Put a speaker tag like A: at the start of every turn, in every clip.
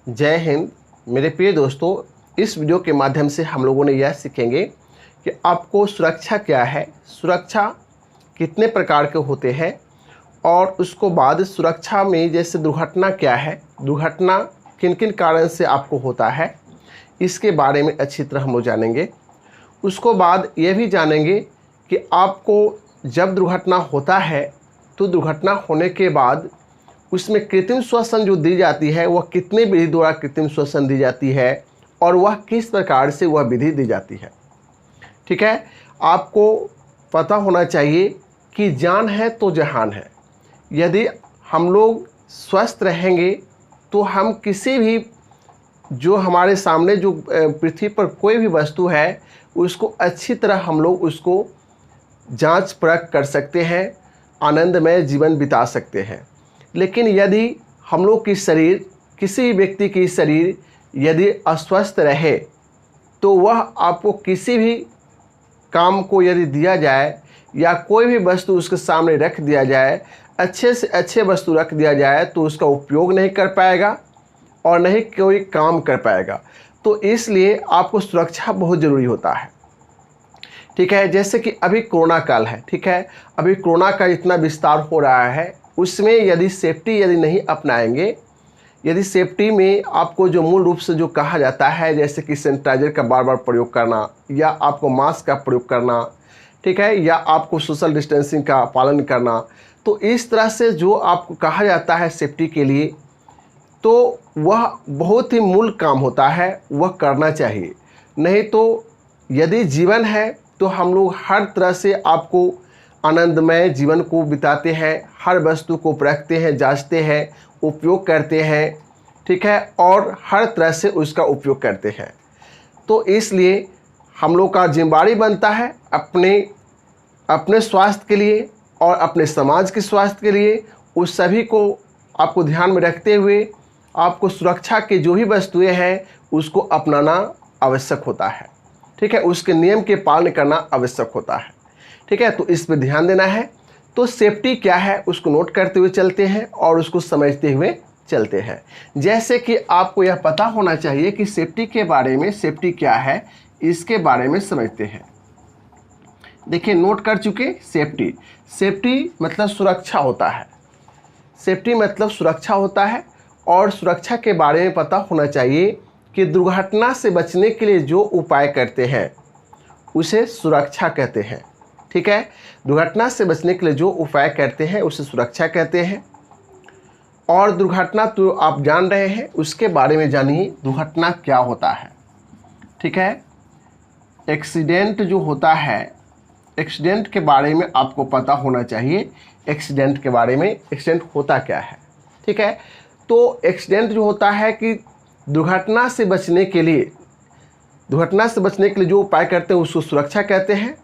A: जय हिंद। मेरे प्रिय दोस्तों, इस वीडियो के माध्यम से हम लोगों ने यह सीखेंगे कि आपको सुरक्षा क्या है, सुरक्षा कितने प्रकार के होते हैं और उसको बाद सुरक्षा में जैसे दुर्घटना क्या है, दुर्घटना किन किन कारण से आपको होता है, इसके बारे में अच्छी तरह हम लोग जानेंगे। उसको बाद ये भी जानेंगे कि आपको जब दुर्घटना होता है तो दुर्घटना होने के बाद उसमें कृत्रिम श्वसन जो दी जाती है वह कितने विधि द्वारा कृत्रिम श्वसन दी जाती है और वह किस प्रकार से वह विधि दी जाती है। ठीक है, आपको पता होना चाहिए कि जान है तो जहान है। यदि हम लोग स्वस्थ रहेंगे तो हम किसी भी जो हमारे सामने जो पृथ्वी पर कोई भी वस्तु है उसको अच्छी तरह हम लोग उसको जांच परख कर सकते हैं, आनंदमय जीवन बिता सकते हैं। लेकिन यदि हम लोग की शरीर, किसी व्यक्ति की शरीर यदि अस्वस्थ रहे तो वह आपको किसी भी काम को यदि दिया जाए या कोई भी वस्तु उसके सामने रख दिया जाए, अच्छे से अच्छे वस्तु रख दिया जाए तो उसका उपयोग नहीं कर पाएगा और नहीं कोई काम कर पाएगा। तो इसलिए आपको सुरक्षा बहुत ज़रूरी होता है। ठीक है, जैसे कि अभी कोरोना काल है। ठीक है, अभी कोरोना का इतना विस्तार हो रहा है, उसमें यदि सेफ्टी यदि नहीं अपनाएंगे, यदि सेफ्टी में आपको जो मूल रूप से जो कहा जाता है जैसे कि सैनिटाइजर का बार बार प्रयोग करना या आपको मास्क का प्रयोग करना, ठीक है, या आपको सोशल डिस्टेंसिंग का पालन करना, तो इस तरह से जो आपको कहा जाता है सेफ्टी के लिए, तो वह बहुत ही मूल काम होता है, वह करना चाहिए। नहीं तो यदि जीवन है तो हम लोग हर तरह से आपको आनंदमय जीवन को बिताते हैं, हर वस्तु को परखते हैं, जांचते हैं, उपयोग करते हैं, ठीक है, और हर तरह से उसका उपयोग करते हैं। तो इसलिए हम लोग का जिम्मेदारी बनता है अपने स्वास्थ्य के लिए और अपने समाज के स्वास्थ्य के लिए, उस सभी को आपको ध्यान में रखते हुए आपको सुरक्षा के जो भी वस्तुएं हैं उसको अपनाना आवश्यक होता है। ठीक है, उसके नियम के पालन करना आवश्यक होता है। ठीक है, तो इस पर ध्यान देना है। तो सेफ्टी क्या है उसको नोट करते हुए चलते हैं और उसको समझते हुए चलते हैं। जैसे कि आपको यह पता होना चाहिए कि सेफ्टी के बारे में, सेफ्टी क्या है इसके बारे में समझते हैं। देखिए, नोट कर चुके, सेफ्टी, सेफ्टी मतलब सुरक्षा होता है। सेफ्टी मतलब सुरक्षा होता है और सुरक्षा के बारे में पता होना चाहिए कि दुर्घटना से बचने के लिए जो उपाय करते हैं उसे सुरक्षा कहते हैं। ठीक है, दुर्घटना से बचने के लिए जो उपाय करते हैं उसे सुरक्षा कहते हैं। और दुर्घटना तो आप जान रहे हैं, उसके बारे में जानिए दुर्घटना क्या होता है। ठीक है, एक्सीडेंट जो होता है, एक्सीडेंट के बारे में आपको पता होना चाहिए। एक्सीडेंट के बारे में, एक्सीडेंट होता क्या है। ठीक है, तो एक्सीडेंट जो होता है कि दुर्घटना से बचने के लिए जो उपाय करते हैं उसको सुरक्षा कहते हैं।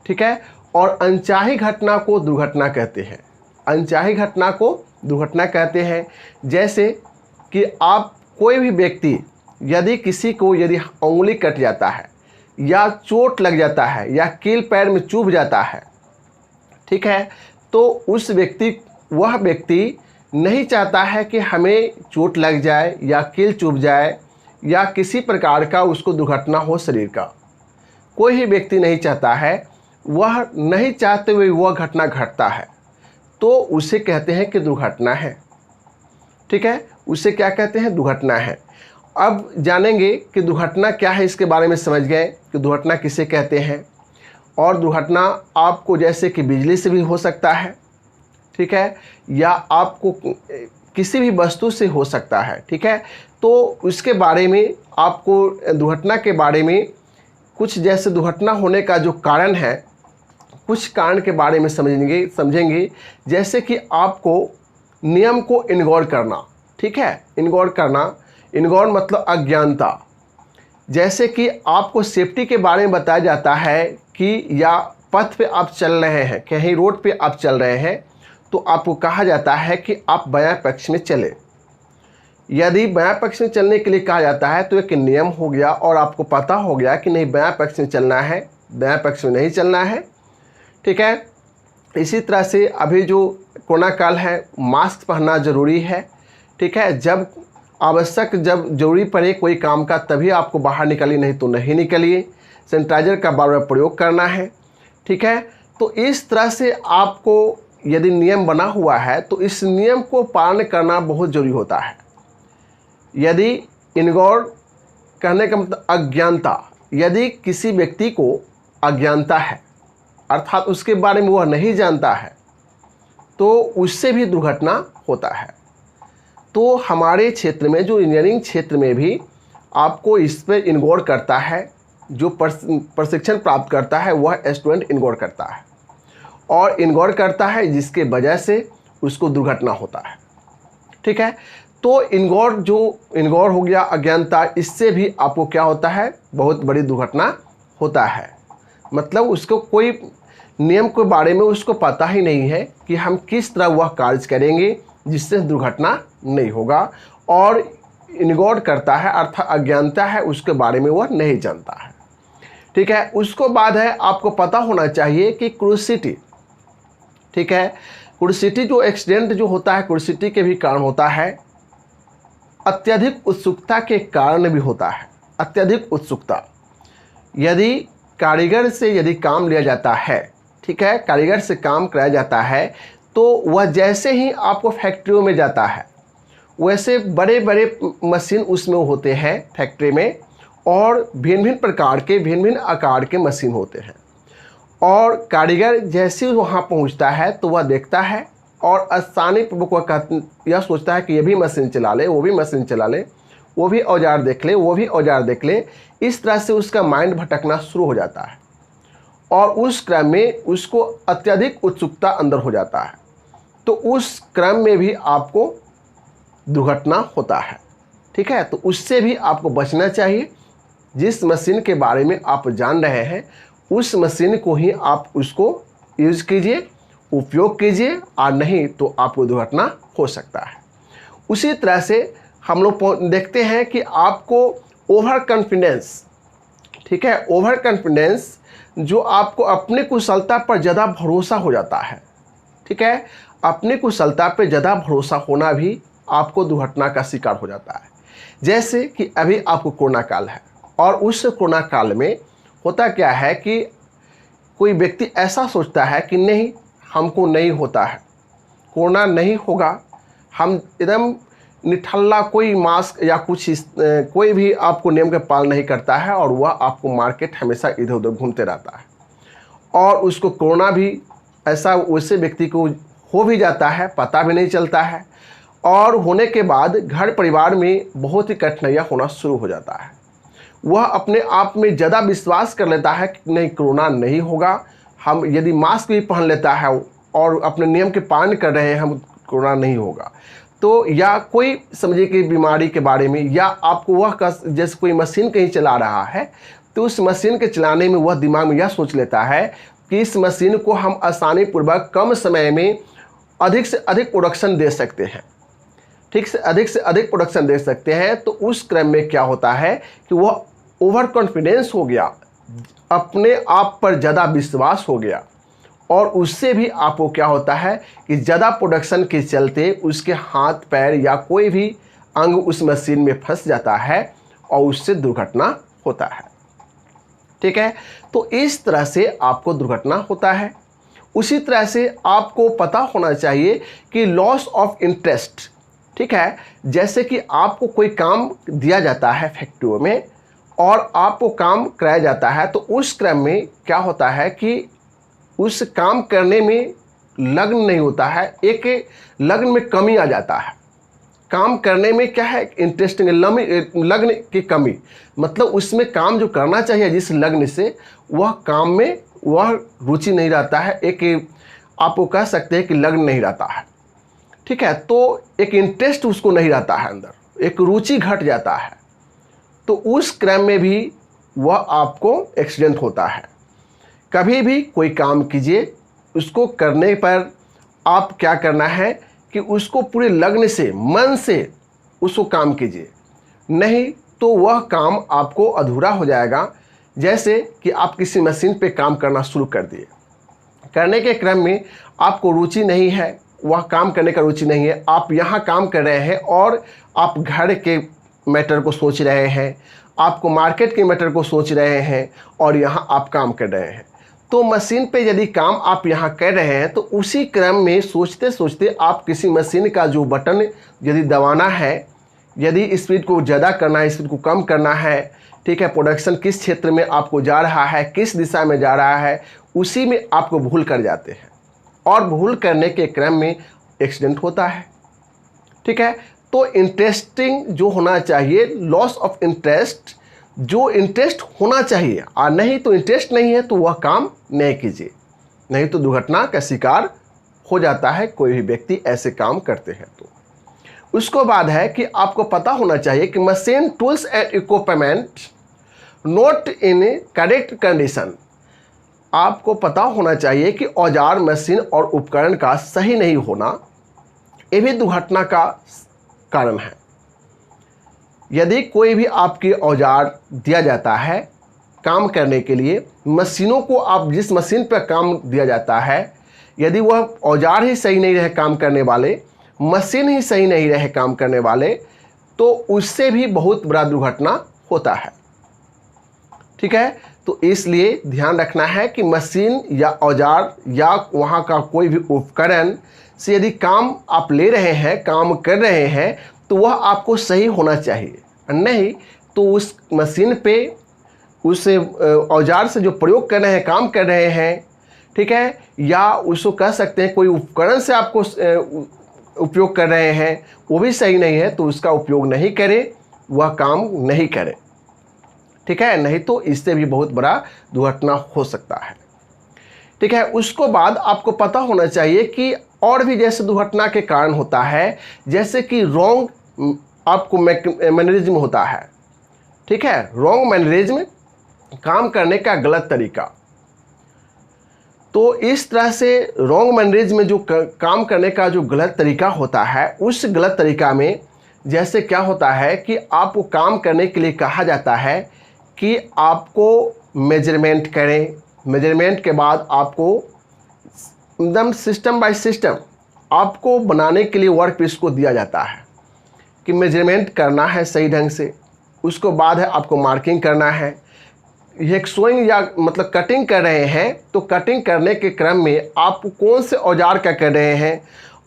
A: ठीक है, और अनचाही घटना को दुर्घटना कहते हैं। अनचाही घटना को दुर्घटना कहते हैं। जैसे कि आप कोई भी व्यक्ति यदि किसी को यदि उंगली कट जाता है या चोट लग जाता है या कील पैर में चुभ जाता है, ठीक है, तो वह व्यक्ति नहीं चाहता है कि हमें चोट लग जाए या कील चुभ जाए या किसी प्रकार का उसको दुर्घटना हो शरीर का। कोई ही व्यक्ति नहीं चाहता है, वह नहीं चाहते हुए वह घटना घटता है तो उसे कहते हैं कि दुर्घटना है। ठीक है, उसे क्या कहते हैं, दुर्घटना है। अब जानेंगे कि दुर्घटना क्या है, इसके बारे में समझ गए कि दुर्घटना किसे कहते हैं। और दुर्घटना आपको जैसे कि बिजली से भी हो सकता है, ठीक है, या आपको किसी भी वस्तु से हो सकता है। ठीक है, तो उसके बारे में आपको दुर्घटना के बारे में कुछ जैसे दुर्घटना होने का जो कारण है, कुछ कारण के बारे में समझेंगे। जैसे कि आपको नियम को इग्नोर करना। ठीक है, इग्नोर मतलब अज्ञानता। जैसे कि आपको सेफ्टी के बारे में बताया जाता है कि या पथ पे आप चल रहे हैं, कहीं रोड पे आप चल रहे हैं, तो आपको कहा जाता है कि आप बायां पक्ष में चलें। यदि बायां पक्ष में चलने के लिए कहा जाता है तो एक नियम हो गया और आपको पता हो गया कि नहीं बायां पक्ष में चलना है, दायां पक्ष में नहीं चलना है। ठीक है, इसी तरह से अभी जो कोरोना काल है, मास्क पहनना ज़रूरी है। ठीक है, जब आवश्यक जब जरूरी पड़े कोई काम का तभी आपको बाहर निकलिए, नहीं तो नहीं निकलिए। सैनिटाइजर का बार बार प्रयोग करना है, ठीक है। तो इस तरह से आपको यदि नियम बना हुआ है तो इस नियम को पालन करना बहुत ज़रूरी होता है। यदि इनगौर कहने का मतलब अज्ञानता, यदि किसी व्यक्ति को अज्ञानता है अर्थात उसके बारे में वह नहीं जानता है तो उससे भी दुर्घटना होता है। तो हमारे क्षेत्र में जो इंजीनियरिंग क्षेत्र में भी आपको इस पर इनगौर करता है, जो प्रशिक्षण प्राप्त करता है वह स्टूडेंट इनगौर करता है और इनगौर करता है जिसके वजह से उसको दुर्घटना होता है, ठीक है। तो इनगौर हो गया अज्ञानता, इससे भी आपको क्या होता है, बहुत बड़ी दुर्घटना होता है। मतलब उसको कोई नियम के बारे में उसको पता ही नहीं है कि हम किस तरह वह कार्य करेंगे जिससे दुर्घटना नहीं होगा, और इनगौर करता है अर्थात अज्ञानता है, उसके बारे में वह नहीं जानता है, ठीक है। उसको बाद है आपको पता होना चाहिए कि क्यूरियोसिटी, ठीक है। क्यूरियोसिटी जो एक्सीडेंट जो होता है क्यूरियोसिटी के भी कारण होता है, अत्यधिक उत्सुकता के कारण भी होता है। अत्यधिक उत्सुकता, यदि कारीगर से यदि काम लिया जाता है, ठीक है, कारीगर से काम कराया जाता है तो वह जैसे ही आपको फैक्ट्रियों में जाता है वैसे बड़े बड़े मशीन उसमें होते हैं फैक्ट्री में, और भिन्न भिन्न प्रकार के भिन्न भिन्न आकार के मशीन होते हैं, और कारीगर जैसे ही वहाँ पहुँचता है तो वह देखता है और आसानी पूर्वक वह यह सोचता है कि ये भी मशीन चला ले, वो भी मशीन चला ले, वो भी औजार देख ले, वो भी औजार देख ले। इस तरह से उसका माइंड भटकना शुरू हो जाता है और उस क्रम में उसको अत्यधिक उत्सुकता अंदर हो जाता है, तो उस क्रम में भी आपको दुर्घटना होता है, ठीक है। तो उससे भी आपको बचना चाहिए। जिस मशीन के बारे में आप जान रहे हैं उस मशीन को ही आप उसको यूज कीजिए, उपयोग कीजिए, और नहीं तो आपको दुर्घटना हो सकता है। उसी तरह से हम लोग देखते हैं कि आपको ओवर कॉन्फिडेंस, ठीक है, ओवर कॉन्फिडेंस जो आपको अपने कुशलता पर ज़्यादा भरोसा हो जाता है, ठीक है, अपने कुशलता पर ज़्यादा भरोसा होना भी आपको दुर्घटना का शिकार हो जाता है। जैसे कि अभी आपको कोरोना काल है और उस कोरोना काल में होता क्या है कि कोई व्यक्ति ऐसा सोचता है कि नहीं हमको नहीं होता है, कोरोना नहीं होगा, हम एकदम निठल्ला, कोई मास्क या कुछ कोई भी आपको नियम का पालन नहीं करता है और वह आपको मार्केट हमेशा इधर उधर घूमते रहता है, और उसको कोरोना भी ऐसा वैसे व्यक्ति को हो भी जाता है, पता भी नहीं चलता है, और होने के बाद घर परिवार में बहुत ही कठिनाइयाँ होना शुरू हो जाता है। वह अपने आप में ज़्यादा विश्वास कर लेता है कि नहीं कोरोना नहीं होगा, हम यदि मास्क भी पहन लेता है और अपने नियम के पालन कर रहे हैं, हम कोरोना नहीं होगा। तो या कोई समझिए कि बीमारी के बारे में, या आपको वह जैसे कोई मशीन कहीं चला रहा है तो उस मशीन के चलाने में वह दिमाग में यह सोच लेता है कि इस मशीन को हम आसानी पूर्वक कम समय में अधिक से अधिक प्रोडक्शन दे सकते हैं, ठीक से अधिक प्रोडक्शन दे सकते हैं। तो उस क्रम में क्या होता है कि वह ओवर कॉन्फिडेंस हो गया, अपने आप पर ज़्यादा विश्वास हो गया, और उससे भी आपको क्या होता है कि ज़्यादा प्रोडक्शन के चलते उसके हाथ पैर या कोई भी अंग उस मशीन में फंस जाता है और उससे दुर्घटना होता है, ठीक है। तो इस तरह से आपको दुर्घटना होता है। उसी तरह से आपको पता होना चाहिए कि लॉस ऑफ इंटरेस्ट, ठीक है, जैसे कि आपको कोई काम दिया जाता है फैक्ट्रियों में और आपको काम कराया जाता है, तो उस क्रम में क्या होता है कि उस काम करने में लग्न नहीं होता है, एक लग्न में कमी आ जाता है। काम करने में क्या है, इंटरेस्टिंग लग्न की कमी, मतलब उसमें काम जो करना चाहिए जिस लग्न से, वह काम में वह रुचि नहीं रहता है, एक आपको कह सकते हैं कि लग्न नहीं रहता है, ठीक है। तो एक इंटरेस्ट उसको नहीं रहता है, अंदर एक रुचि घट जाता है, तो उस क्रम में भी वह आपको एक्सीडेंट होता है। कभी भी कोई काम कीजिए, उसको करने पर आप क्या करना है कि उसको पूरे लगन से, मन से उसको काम कीजिए, नहीं तो वह काम आपको अधूरा हो जाएगा। जैसे कि आप किसी मशीन पे काम करना शुरू कर दिए, करने के क्रम में आपको रुचि नहीं है, वह काम करने का रुचि नहीं है, आप यहाँ काम कर रहे हैं और आप घर के मैटर को सोच रहे हैं, आपको मार्केट के मैटर को सोच रहे हैं और यहाँ आप काम कर रहे हैं। तो मशीन पे यदि काम आप यहाँ कर रहे हैं तो उसी क्रम में सोचते सोचते आप किसी मशीन का जो बटन यदि दबाना है, यदि स्पीड को ज़्यादा करना है, स्पीड को कम करना है, ठीक है, प्रोडक्शन किस क्षेत्र में आपको जा रहा है, किस दिशा में जा रहा है, उसी में आपको भूल कर जाते हैं और भूल करने के क्रम में एक्सीडेंट होता है। ठीक है, तो इंटरेस्टिंग जो होना चाहिए, लॉस ऑफ इंटरेस्ट, जो इंटरेस्ट होना चाहिए, और नहीं तो इंटरेस्ट नहीं है तो वह काम नहीं कीजिए, नहीं तो दुर्घटना का शिकार हो जाता है कोई भी व्यक्ति ऐसे काम करते हैं। तो उसको बाद है कि आपको पता होना चाहिए कि machine tools and equipment not in correct condition. आपको पता होना चाहिए कि औजार, मशीन और उपकरण का सही नहीं होना ये भी दुर्घटना का कारण है। यदि कोई भी आपके औजार दिया जाता है काम करने के लिए, मशीनों को आप जिस मशीन पर काम दिया जाता है, यदि वह औजार ही सही नहीं रहे काम करने वाले, मशीन ही सही नहीं रहे काम करने वाले, तो उससे भी बहुत बड़ा दुर्घटना होता है। ठीक है, तो इसलिए ध्यान रखना है कि मशीन या औजार या वहाँ का कोई भी उपकरण से यदि काम आप ले रहे हैं, काम कर रहे हैं, तो वह आपको सही होना चाहिए, नहीं तो उस मशीन पे, उस औजार से जो प्रयोग कर रहे हैं, काम कर रहे हैं, ठीक है, या उसको कह सकते हैं कोई उपकरण से आपको उपयोग कर रहे हैं, वो भी सही नहीं है, तो उसका उपयोग नहीं करें, वह काम नहीं करें। ठीक है, नहीं तो इससे भी बहुत बड़ा दुर्घटना हो सकता है। ठीक है, उसको बाद आपको पता होना चाहिए कि और भी जैसे दुर्घटना के कारण होता है, जैसे कि रॉन्ग आपको मैनरिज्म होता है। ठीक है, रॉन्ग मैनरिज्म, काम करने का गलत तरीका। तो इस तरह से रॉन्ग मैनरिज्म में जो काम करने का जो गलत तरीका होता है, उस गलत तरीका में जैसे क्या होता है कि आपको काम करने के लिए कहा जाता है कि आपको मेजरमेंट करें, मेजरमेंट के बाद आपको एकदम सिस्टम बाय सिस्टम आपको बनाने के लिए वर्क पीस को दिया जाता है कि मेजरमेंट करना है सही ढंग से। उसको बाद है आपको मार्किंग करना है। एक सोइंग या मतलब कटिंग कर रहे हैं, तो कटिंग करने के क्रम में आप कौन से औजार का कर रहे हैं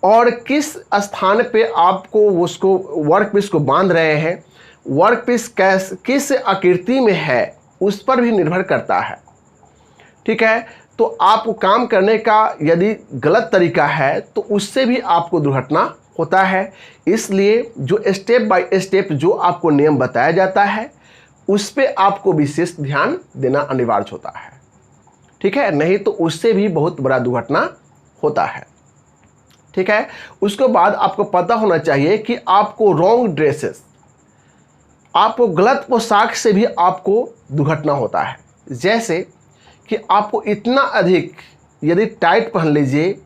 A: और किस स्थान पे आपको उसको वर्क पीस को बांध रहे हैं, वर्क पीस किस आकृति में है, उस पर भी निर्भर करता है। ठीक है, तो आपको काम करने का यदि गलत तरीका है तो उससे भी आपको दुर्घटना होता है। इसलिए जो स्टेप बाय स्टेप जो आपको नियम बताया जाता है, उस पे आपको विशेष ध्यान देना अनिवार्य होता है। ठीक है, नहीं तो उससे भी बहुत बड़ा दुर्घटना होता है। ठीक है, उसके बाद आपको पता होना चाहिए कि आपको रॉन्ग ड्रेसेस, आपको गलत पोशाक से भी आपको दुर्घटना होता है। जैसे कि आपको इतना अधिक यदि टाइट पहन लीजिए,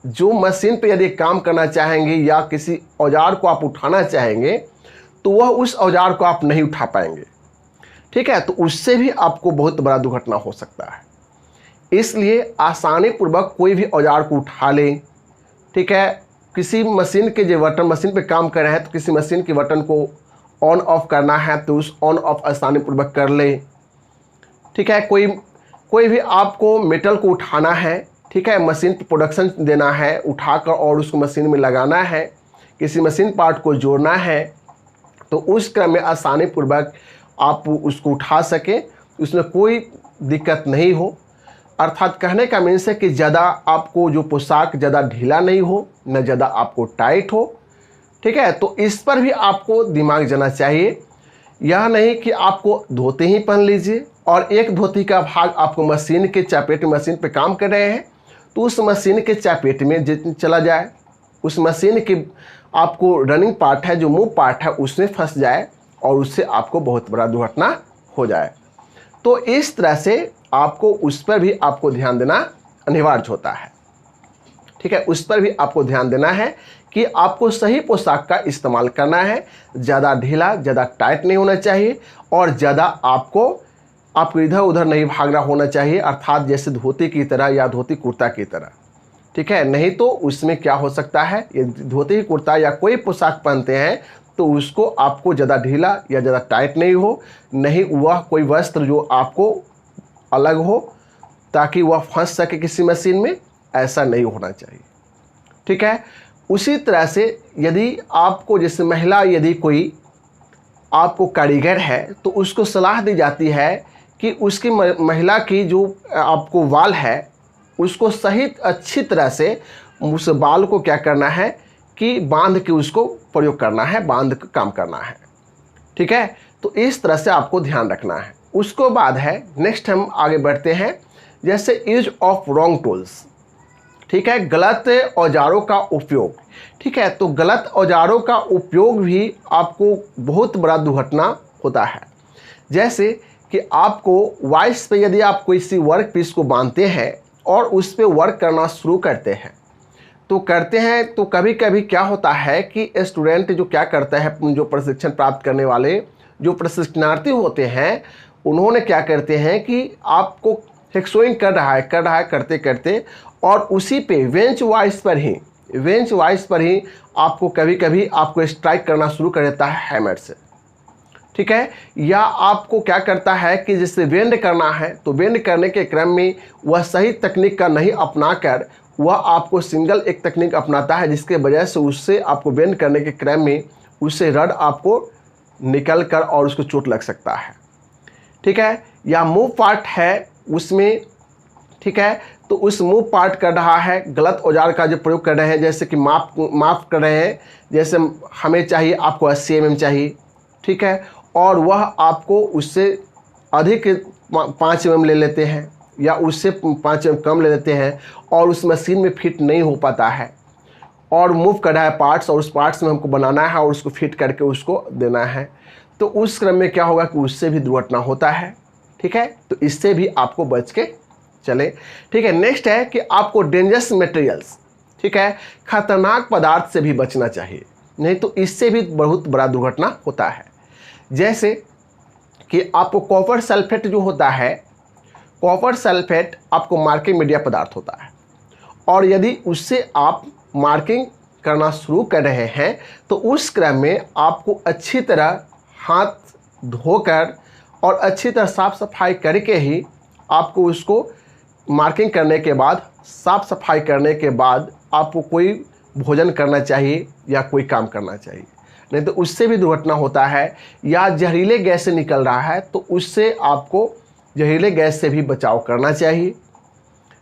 A: जो मशीन पे यदि काम करना चाहेंगे या किसी औजार को आप उठाना चाहेंगे, तो वह उस औजार को आप नहीं उठा पाएंगे। ठीक है, तो उससे भी आपको बहुत बड़ा दुर्घटना हो सकता है। इसलिए आसानी पूर्वक कोई भी औजार को उठा लें। ठीक है, किसी मशीन के जो बटन, मशीन पे काम कर रहे हैं तो किसी मशीन के बटन को ऑन ऑफ करना है तो उस ऑन ऑफ आसानी पूर्वक कर लें। ठीक है, कोई भी आपको मेटल को उठाना है, ठीक है, मशीन पे प्रोडक्शन देना है, उठाकर और उसको मशीन में लगाना है, किसी मशीन पार्ट को जोड़ना है, तो उस क्रम में आसानी पूर्वक आप उसको उठा सकें, उसमें कोई दिक्कत नहीं हो। अर्थात कहने का मीन्स है कि ज़्यादा आपको जो पोशाक ज़्यादा ढीला नहीं हो, न ज़्यादा आपको टाइट हो। ठीक है, तो इस पर भी आपको दिमाग देना चाहिए। यह नहीं कि आपको धोती ही पहन लीजिए और एक धोती का भाग आपको मशीन के चपेट, मशीन पे काम कर रहे हैं तो उस मशीन के चपेट में चला जाए, उस मशीन के आपको रनिंग पार्ट है, जो मूव पार्ट है, उसमें फंस जाए और उससे आपको बहुत बड़ा दुर्घटना हो जाए। तो इस तरह से आपको उस पर भी आपको ध्यान देना अनिवार्य होता है। ठीक है, उस पर भी आपको ध्यान देना है कि आपको सही पोशाक का इस्तेमाल करना है। ज़्यादा ढीला, ज़्यादा टाइट नहीं होना चाहिए और ज़्यादा आपको इधर उधर नहीं भागना होना चाहिए, अर्थात जैसे धोती की तरह या धोती कुर्ता की तरह। ठीक है। नहीं तो उसमें क्या हो सकता है, ये धोती कुर्ता या कोई पोशाक पहनते हैं तो उसको आपको ज़्यादा ढीला या ज़्यादा टाइट नहीं हो, नहीं वह कोई वस्त्र जो आपको अलग हो ताकि वह फंस सके किसी मशीन में, ऐसा नहीं होना चाहिए। ठीक है। उसी तरह से यदि आपको, जैसे महिला यदि कोई आपको कारीगर है तो उसको सलाह दी जाती है कि उसकी महिला की जो आपको बाल है उसको सही अच्छी तरह से उस बाल को क्या करना है कि बांध के उसको प्रयोग करना है, बांध के काम करना है। ठीक है। तो इस तरह से आपको ध्यान रखना है। उसको बाद है नेक्स्ट हम आगे बढ़ते हैं, जैसे यूज ऑफ रॉन्ग टूल्स। ठीक है। गलत औजारों का उपयोग। ठीक है। तो गलत औजारों का उपयोग भी आपको बहुत बड़ा दुर्घटना होता है। जैसे कि आपको वाइस पे यदि आप कोई सी वर्क पीस को बांधते हैं और उस पर वर्क करना शुरू करते हैं तो कभी कभी क्या होता है कि स्टूडेंट जो क्या करता है, जो प्रशिक्षण प्राप्त करने वाले जो प्रशिक्षणार्थी होते हैं, उन्होंने क्या करते हैं कि आपको हेक्सोइंग कर रहा है करते करते और उसी पे वेंच वाइस पर ही आपको कभी कभी आपको स्ट्राइक करना शुरू कर देता है हैमर से। ठीक है। या आपको क्या करता है कि जैसे बेंड करना है तो बेंड करने के क्रम में वह सही तकनीक का नहीं अपनाकर वह आपको सिंगल एक तकनीक अपनाता है, जिसके वजह से उससे आपको बेंड करने के क्रम में उससे रड आपको निकल कर और उसको चोट लग सकता है। ठीक है। या मूव पार्ट है उसमें, ठीक है, तो उस मूव पार्ट कर रहा है, गलत औजार का जो प्रयोग कर रहे हैं, जैसे कि माप कर रहे हैं, जैसे हमें चाहिए आपको 80 mm चाहिए। ठीक है। और वह आपको उससे अधिक 5 mm ले लेते हैं या उससे 5 mm कम ले लेते हैं और उस मशीन में फिट नहीं हो पाता है और मूव कर रहा है पार्ट्स, और उस पार्ट्स में हमको बनाना है और उसको फिट करके उसको देना है। तो उस क्रम में क्या होगा कि उससे भी दुर्घटना होता है। ठीक है। तो इससे भी आपको बच के चले। ठीक है। नेक्स्ट है कि आपको डेंजरस मटेरियल्स, ठीक है, खतरनाक पदार्थ से भी बचना चाहिए, नहीं तो इससे भी बहुत बड़ा दुर्घटना होता है। जैसे कि आपको कॉपर सल्फेट जो होता है, कॉपर सल्फेट आपको मार्किंग मीडिया पदार्थ होता है और यदि उससे आप मार्किंग करना शुरू कर रहे हैं तो उस क्रम में आपको अच्छी तरह हाथ धोकर और अच्छी तरह साफ सफाई करके ही आपको उसको मार्किंग करने के बाद, साफ सफाई करने के बाद आपको कोई भोजन करना चाहिए या कोई काम करना चाहिए, नहीं तो उससे भी दुर्घटना होता है। या जहरीले गैस से निकल रहा है तो उससे आपको जहरीले गैस से भी बचाव करना चाहिए।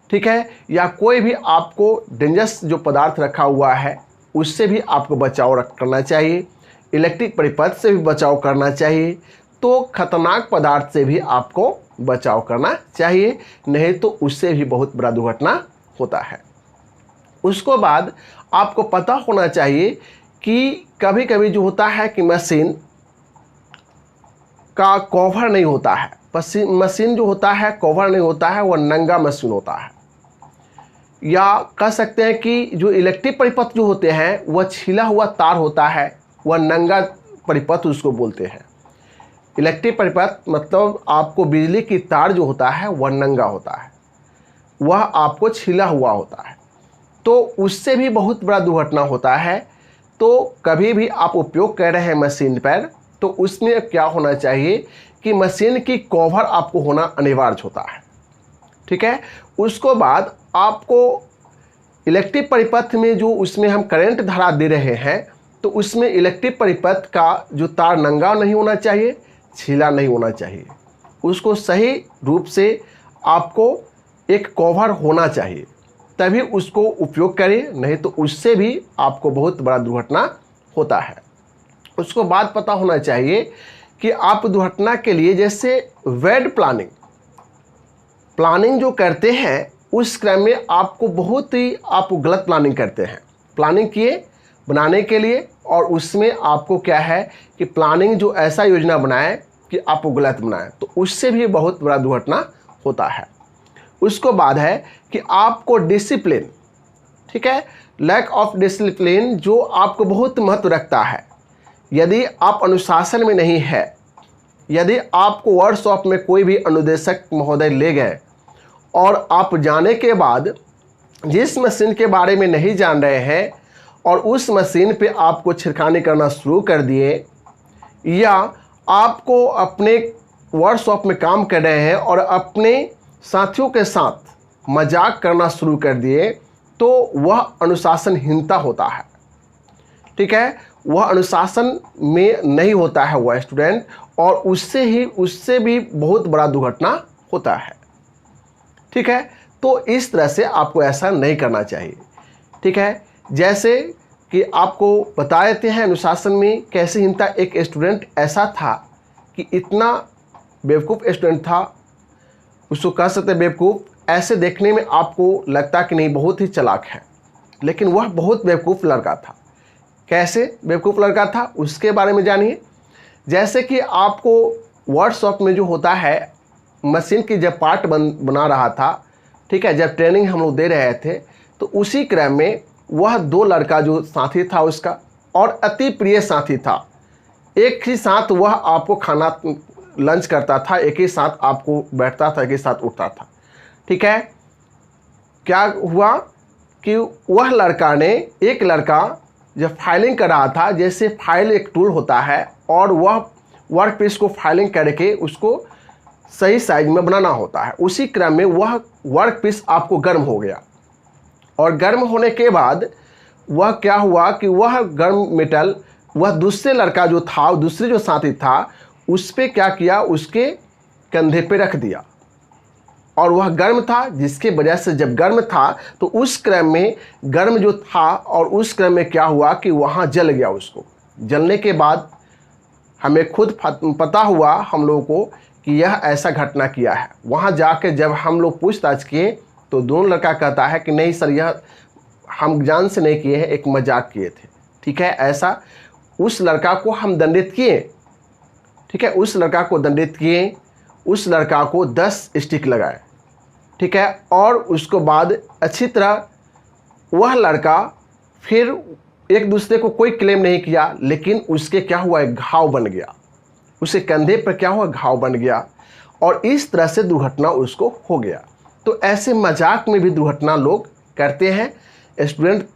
A: ठीक है। या कोई भी आपको डेंजरस जो पदार्थ रखा हुआ है उससे भी आपको बचाव करना चाहिए। इलेक्ट्रिक परिपथ से भी बचाव करना चाहिए। तो खतरनाक पदार्थ से भी आपको बचाव करना चाहिए, नहीं तो उससे भी बहुत बड़ा दुर्घटना होता है। उसको बाद आपको पता होना चाहिए कि कभी कभी जो होता है कि मशीन का कवर नहीं होता है, मशीन जो होता है कवर नहीं होता है, वह नंगा मशीन होता है। या कह सकते हैं कि जो इलेक्ट्रिक परिपथ जो होते हैं वह छिला हुआ तार होता है, वह नंगा परिपथ उसको बोलते हैं। इलेक्ट्रिक परिपथ मतलब आपको बिजली की तार जो होता है वह नंगा होता है, वह आपको छिला हुआ होता है, तो उससे भी बहुत बड़ा दुर्घटना होता है। तो कभी भी आप उपयोग कर रहे हैं मशीन पर तो उसमें क्या होना चाहिए कि मशीन की कवर आपको होना अनिवार्य होता है। ठीक है। उसको बाद आपको इलेक्ट्रिक परिपथ में जो उसमें हम करंट धारा दे रहे हैं तो उसमें इलेक्ट्रिक परिपथ का जो तार नंगा नहीं होना चाहिए, छीला नहीं होना चाहिए, उसको सही रूप से आपको एक कवर होना चाहिए, तभी उसको उपयोग करें, नहीं तो उससे भी आपको बहुत बड़ा दुर्घटना होता है। उसको बाद पता होना चाहिए कि आप दुर्घटना के लिए जैसे वेड प्लानिंग जो करते हैं उस क्रम में आपको बहुत ही आप गलत प्लानिंग करते हैं, प्लानिंग किए बनाने के लिए और उसमें आपको क्या है कि प्लानिंग जो ऐसा योजना बनाए कि आपको गलत बनाए, तो उससे भी बहुत बड़ा दुर्घटना होता है। उसको बाद है कि आपको डिसिप्लिन, ठीक है, लैक ऑफ डिसिप्लिन जो आपको बहुत महत्व रखता है। यदि आप अनुशासन में नहीं है, यदि आपको वर्कशॉप में कोई भी अनुदेशक महोदय ले गए और आप जाने के बाद जिस मशीन के बारे में नहीं जान रहे हैं और उस मशीन पे आपको छिड़कानी करना शुरू कर दिए, या आपको अपने वर्कशॉप में काम कर रहे हैं और अपने साथियों के साथ मजाक करना शुरू कर दिए, तो वह अनुशासनहीनता होता है। ठीक है, वह अनुशासन में नहीं होता है वह स्टूडेंट, और उससे भी बहुत बड़ा दुर्घटना होता है। ठीक है, तो इस तरह से आपको ऐसा नहीं करना चाहिए। ठीक है, जैसे कि आपको बता देते हैं अनुशासन में कैसे हीनता। एक स्टूडेंट ऐसा था कि इतना बेवकूफ़ स्टूडेंट था, उसको कह सकते बेवकूफ़, ऐसे देखने में आपको लगता कि नहीं बहुत ही चालाक है, लेकिन वह बहुत बेवकूफ़ लड़का था। कैसे बेवकूफ़ लड़का था उसके बारे में जानिए। जैसे कि आपको वर्कशॉप में जो होता है, मशीन की जब पार्ट बना रहा था, ठीक है, जब ट्रेनिंग हम लोग दे रहे थे, तो उसी क्रम में वह 2 लड़का जो साथी था उसका, और अति प्रिय साथी था, एक ही साथ वह आपको खाना लंच करता था, एक ही साथ आपको बैठता था, एक ही साथ उठता था। ठीक है, क्या हुआ कि वह लड़का ने, एक लड़का जब फाइलिंग कर रहा था, जैसे फाइल एक टूल होता है और वह वर्क पीस को फाइलिंग करके उसको सही साइज में बनाना होता है, उसी क्रम में वह वर्क पीस आपको गर्म हो गया, और गर्म होने के बाद वह क्या हुआ कि वह गर्म मेटल वह दूसरे लड़का जो था, दूसरे जो साथी था, उस पर क्या किया, उसके कंधे पे रख दिया, और वह गर्म था, जिसके वजह से जब गर्म था तो उस क्रम में गर्म जो था, और उस क्रम में क्या हुआ कि वहाँ जल गया। उसको जलने के बाद हमें खुद पता हुआ हम लोगों को कि यह ऐसा घटना किया है। वहाँ जाके जब हम लोग पूछताछ किए तो दोनों लड़का कहता है कि नहीं सर, यह हम जान से नहीं किए हैं, एक मजाक किए थे। ठीक है, ऐसा उस लड़का को हम दंडित किए। ठीक है, उस लड़का को दंडित किए, उस लड़का को 10 स्टिक लगाए। ठीक है, और उसके बाद अच्छी तरह वह लड़का फिर एक दूसरे को कोई क्लेम नहीं किया, लेकिन उसके क्या हुआ, एक घाव बन गया, उसके कंधे पर क्या हुआ, घाव बन गया, और इस तरह से दुर्घटना उसको हो गया। तो ऐसे मजाक में भी दुर्घटना लोग करते हैं, स्टूडेंट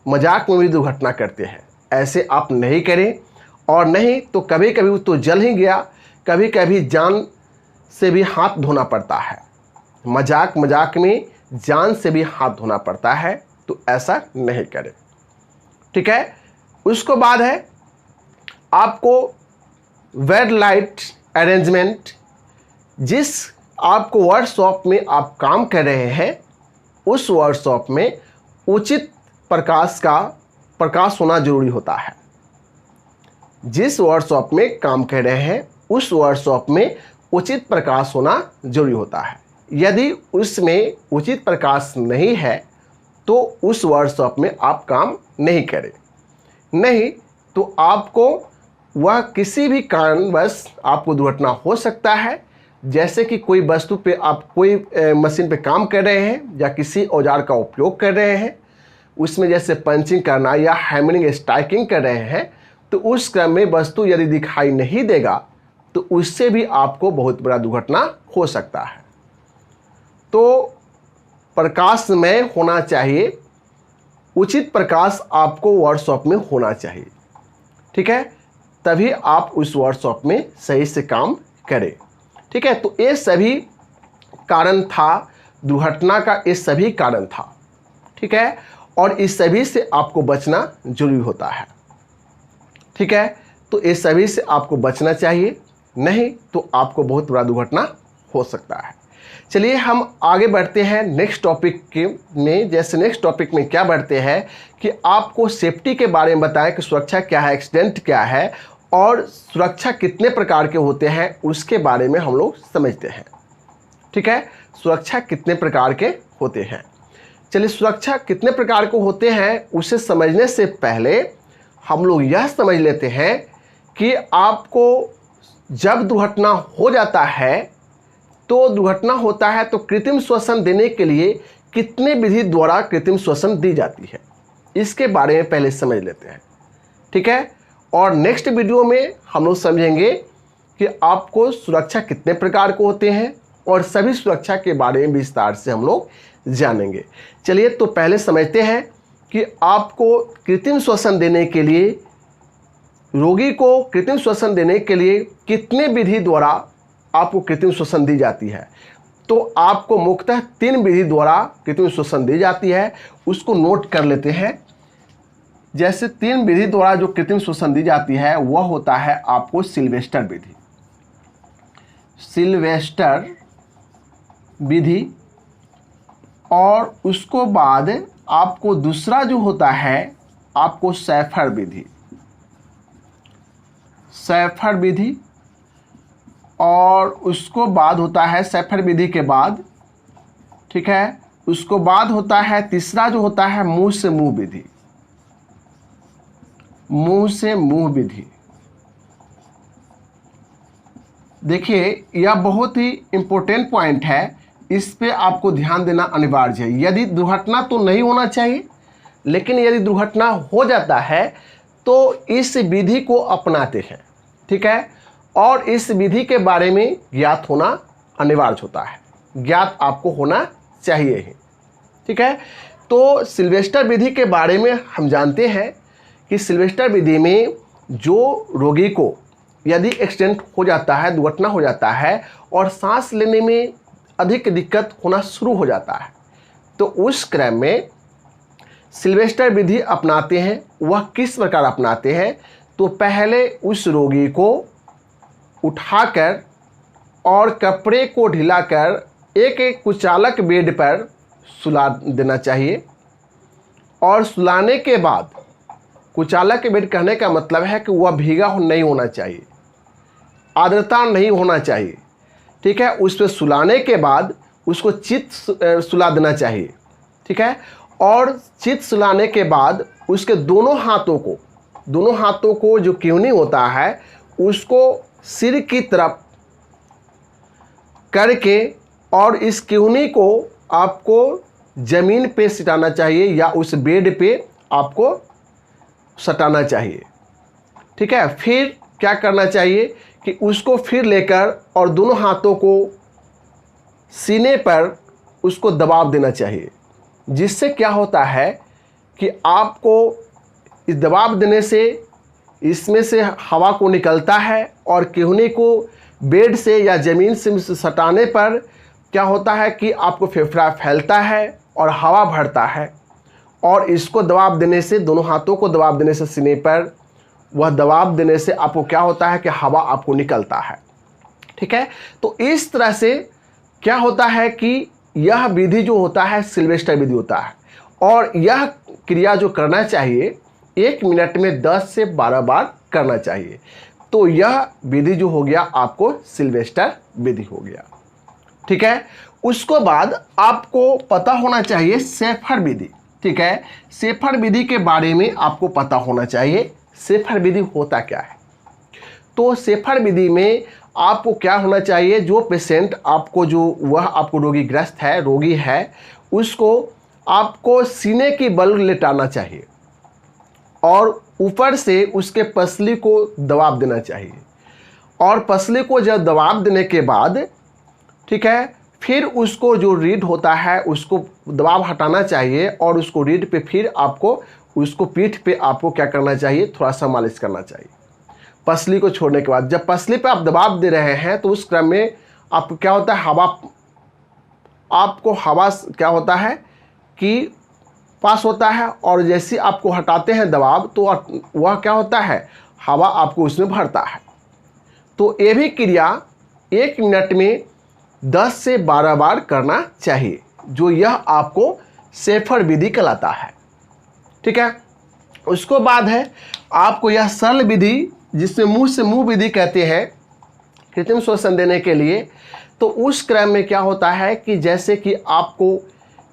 A: मजाक में भी दुर्घटना करते हैं। ऐसे आप नहीं करें, और नहीं तो कभी कभी तो जल ही गया, कभी कभी जान से भी हाथ धोना पड़ता है। मजाक में जान से भी हाथ धोना पड़ता है, तो ऐसा नहीं करें। ठीक है, उसको बाद है आपको वेड लाइट अरेंजमेंट। जिस आपको वर्कशॉप में आप काम कर रहे हैं, उस वर्कशॉप में उचित प्रकाश होना जरूरी होता है। जिस वर्कशॉप में काम कर रहे हैं उस वर्कशॉप में उचित प्रकाश होना जरूरी होता है। यदि उसमें उचित प्रकाश नहीं है तो उस वर्कशॉप में आप काम नहीं करें, नहीं तो आपको वह किसी भी कारणवश आपको दुर्घटना हो सकता है। जैसे कि कोई वस्तु पे आप कोई मशीन पे काम कर रहे हैं या किसी औजार का उपयोग कर रहे हैं, उसमें जैसे पंचिंग करना या हैमरिंग स्ट्राइकिंग कर रहे हैं, तो उस क्रम में वस्तु यदि दिखाई नहीं देगा तो उससे भी आपको बहुत बड़ा दुर्घटना हो सकता है। तो प्रकाशमय होना चाहिए, उचित प्रकाश आपको वर्कशॉप में होना चाहिए। ठीक है, तभी आप उस वर्कशॉप में सही से काम करें। ठीक है, तो ये सभी कारण था दुर्घटना का, ये सभी कारण था। ठीक है, और इस सभी से आपको बचना जरूरी होता है। ठीक है, तो ये सभी से आपको बचना चाहिए, नहीं तो आपको बहुत बड़ा दुर्घटना हो सकता है। चलिए हम आगे बढ़ते हैं नेक्स्ट टॉपिक के में। जैसे नेक्स्ट टॉपिक में क्या बढ़ते हैं कि आपको सेफ्टी के बारे में बताएं कि सुरक्षा क्या है, एक्सीडेंट क्या है, और सुरक्षा कितने प्रकार के होते हैं उसके बारे में हम लोग समझते हैं। ठीक है, सुरक्षा कितने प्रकार के होते हैं। चलिए, सुरक्षा कितने प्रकार के होते हैं उसे समझने से पहले हम लोग यह समझ लेते हैं कि आपको जब दुर्घटना हो जाता है, तो दुर्घटना होता है तो कृत्रिम श्वसन देने के लिए कितने विधि द्वारा कृत्रिम श्वसन दी जाती है, इसके बारे में पहले समझ लेते हैं। ठीक है, और नेक्स्ट वीडियो में हम लोग समझेंगे कि आपको सुरक्षा कितने प्रकार के होते हैं, और सभी सुरक्षा के बारे में विस्तार से हम लोग जानेंगे। चलिए तो पहले समझते हैं कि आपको कृत्रिम श्वसन देने के लिए, रोगी को कृत्रिम श्वसन देने के लिए कितने विधि द्वारा आपको कृत्रिम श्वसन दी जाती है। तो आपको मुख्यतः 3 विधि द्वारा कृत्रिम श्वसन दी जाती है, उसको नोट कर लेते हैं। जैसे 3 विधि द्वारा जो कृत्रिम श्वसन दी जाती है वह होता है आपको सिल्वेस्टर विधि, सिल्वेस्टर विधि, और उसको बाद आपको दूसरा जो होता है आपको शैफर विधि, शैफर विधि, और उसको बाद होता है शैफर विधि के बाद, ठीक है, उसको बाद होता है तीसरा जो होता है मुंह से मुंह विधि, मुंह से मुंह विधि। देखिए यह बहुत ही इंपॉर्टेंट पॉइंट है, इस पे आपको ध्यान देना अनिवार्य है। यदि दुर्घटना तो नहीं होना चाहिए, लेकिन यदि दुर्घटना हो जाता है तो इस विधि को अपनाते हैं, ठीक है, और इस विधि के बारे में ज्ञात होना अनिवार्य होता है, ज्ञात आपको होना चाहिए ही, ठीक है। तो सिल्वेस्टर विधि के बारे में हम जानते हैं कि सिल्वेस्टर विधि में जो रोगी को यदि एक्सीडेंट हो जाता है, दुर्घटना हो जाता है और सांस लेने में अधिक दिक्कत होना शुरू हो जाता है, तो उस क्रम में सिल्वेस्टर विधि अपनाते हैं। वह किस प्रकार अपनाते हैं, तो पहले उस रोगी को उठाकर और कपड़े को ढिलाकर एक कुचालक बेड पर सुला देना चाहिए, और सुलाने के बाद, कुचालक बेड कहने का मतलब है कि वह भीगा नहीं होना चाहिए, आर्द्रता नहीं होना चाहिए, ठीक है। उस पर सुलाने के बाद उसको चित सुला देना चाहिए, ठीक है, और चित सुलाने के बाद उसके दोनों हाथों को जो क्यूनी होता है उसको सिर की तरफ करके, और इस क्यूनी को आपको ज़मीन पे सटाना चाहिए या उस बेड पे आपको सटाना चाहिए, ठीक है। फिर क्या करना चाहिए कि उसको फिर लेकर और दोनों हाथों को सीने पर उसको दबाव देना चाहिए, जिससे क्या होता है कि आपको इस दबाव देने से इसमें से हवा को निकलता है, और क्यूनी को बेड से या ज़मीन से सटाने पर क्या होता है कि आपको फेफड़ा फैलता है और हवा भरता है, और इसको दबाव देने से, दोनों हाथों को दबाव देने से सीने पर, वह दबाव देने से आपको क्या होता है कि हवा आपको निकलता है, ठीक है। तो इस तरह से क्या होता है कि यह विधि जो होता है सिल्वेस्टर विधि होता है, और यह क्रिया जो करना चाहिए 1 मिनट में 10 से 12 बार करना चाहिए। तो यह विधि जो हो गया आपको सिल्वेस्टर विधि हो गया, ठीक है। उसको बाद आपको पता होना चाहिए शैफर विधि, ठीक है। शैफर विधि के बारे में आपको पता होना चाहिए, शैफर विधि होता क्या है। तो शैफर विधि में आपको क्या होना चाहिए, जो पेशेंट आपको, जो वह आपको रोगी है, उसको आपको सीने की बल लेटाना चाहिए और ऊपर से उसके पसली को दबाव देना चाहिए, और पसली को जब दबाव देने के बाद, ठीक है, फिर उसको जो रीढ़ होता है उसको दबाव हटाना चाहिए, और उसको रीढ़ पे फिर आपको उसको पीठ पे आपको क्या करना चाहिए, थोड़ा सा मालिश करना चाहिए पसली को छोड़ने के बाद। जब पसली पे आप दबाव दे रहे हैं तो उस क्रम में आपको क्या होता है, हवा क्या होता है कि पास होता है, और जैसे आपको हटाते हैं दबाव तो वह क्या होता है, हवा आपको उसमें भरता है। तो ये भी क्रिया 1 मिनट में 10 से 12 बार करना चाहिए, जो यह आपको शैफर विधि कहलाता है, ठीक है। उसको बाद है आपको यह सरल विधि, जिसमें मुंह से मुंह विधि कहते हैं कृत्रिम श्वसन देने के लिए। तो उस क्रम में क्या होता है कि जैसे कि आपको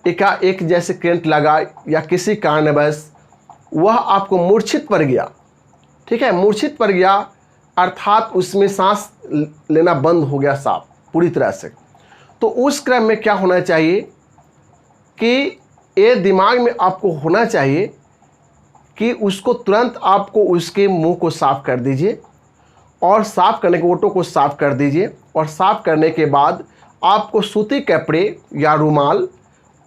A: एकाएक जैसे करंट लगा या किसी कारणवश वह आपको मूर्छित पड़ गया, ठीक है, मूर्छित पड़ गया अर्थात उसमें सांस लेना बंद हो गया साफ पूरी तरह से। तो उस क्रम में क्या होना चाहिए कि ये दिमाग में आपको होना चाहिए कि उसको तुरंत आपको उसके मुंह को साफ़ कर दीजिए, और साफ़ करने के ओंठों को साफ़ कर दीजिए, और साफ़ करने के बाद आपको सूती कपड़े या रुमाल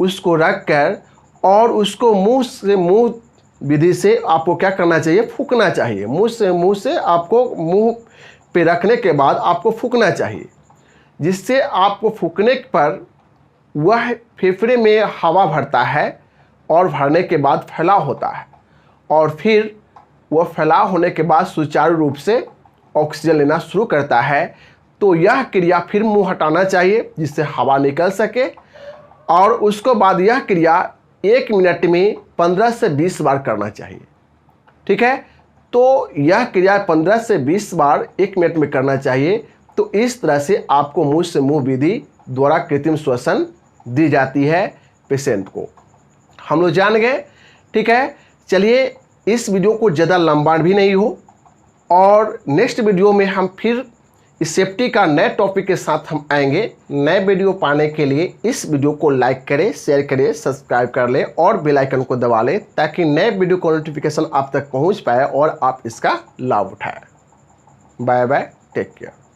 A: उसको रख कर और उसको मुंह से मुंह विधि से आपको क्या करना चाहिए, फूंकना चाहिए। मुंह से आपको मुंह पे रखने के बाद आपको फूंकना चाहिए, जिससे आपको फूंकने पर वह फेफड़े में हवा भरता है और भरने के बाद फैलाव होता है, और फिर वह फैलाव होने के बाद सुचारू रूप से ऑक्सीजन लेना शुरू करता है। तो यह क्रिया फिर मुंह हटाना चाहिए जिससे हवा निकल सके, और उसके बाद यह क्रिया 1 मिनट में 15 से 20 बार करना चाहिए। ठीक है, तो यह क्रिया 15 से 20 बार 1 मिनट में करना चाहिए। तो इस तरह से आपको मुंह से मुंह विधि द्वारा कृत्रिम श्वसन दी जाती है पेशेंट को। हम लोग जान गए। ठीक है, चलिए इस वीडियो को ज़्यादा लंबा भी नहीं हो, और नेक्स्ट वीडियो में हम फिर इस सेफ्टी का नए टॉपिक के साथ हम आएंगे। नए वीडियो पाने के लिए इस वीडियो को लाइक करें, शेयर करें, सब्सक्राइब कर लें और बेल आइकन को दबा लें, ताकि नए वीडियो का नोटिफिकेशन आप तक पहुंच पाए और आप इसका लाभ उठाएं। Bye bye, take care.